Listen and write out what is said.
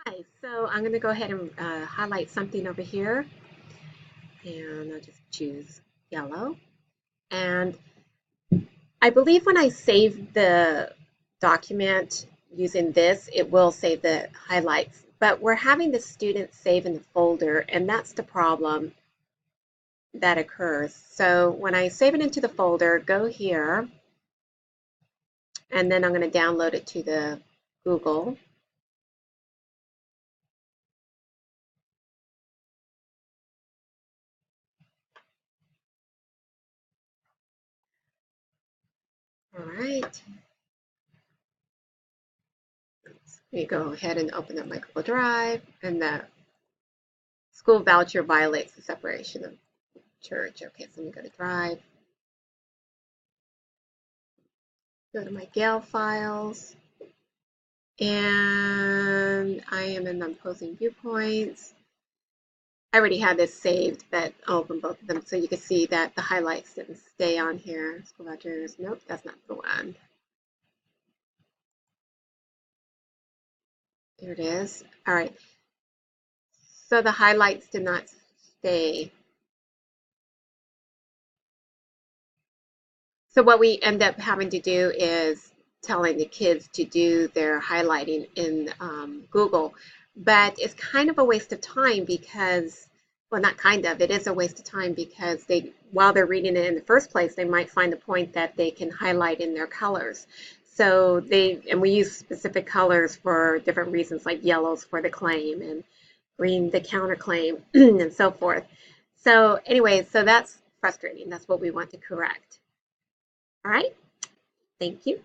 Hi, so I'm going to go ahead and highlight something over here, and I'll just choose yellow. And I believe when I save the document using this, it will save the highlights, but we're having the students save in the folder, and that's the problem that occurs. So when I save it into the folder, go here, and then I'm going to download it to the Google. All right. Let me go ahead and open up my Google Drive, and the school voucher violates the separation of church. Okay, so let me go to Drive, go to my Gale files, and I am in opposing viewpoints. I already had this saved, but I'll open both of them so you can see that the highlights didn't stay on here. School vouchers, nope, that's not the one. There it is. All right, so the highlights did not stay. So what we end up having to do is telling the kids to do their highlighting in Google, but it's kind of a waste of time because, well, not kind of, it is a waste of time because while they're reading it in the first place, they might find a point that they can highlight in their colors. So and we use specific colors for different reasons, like yellows for the claim and green the counterclaim and so forth. So anyway, so that's frustrating. That's what we want to correct. All right, thank you.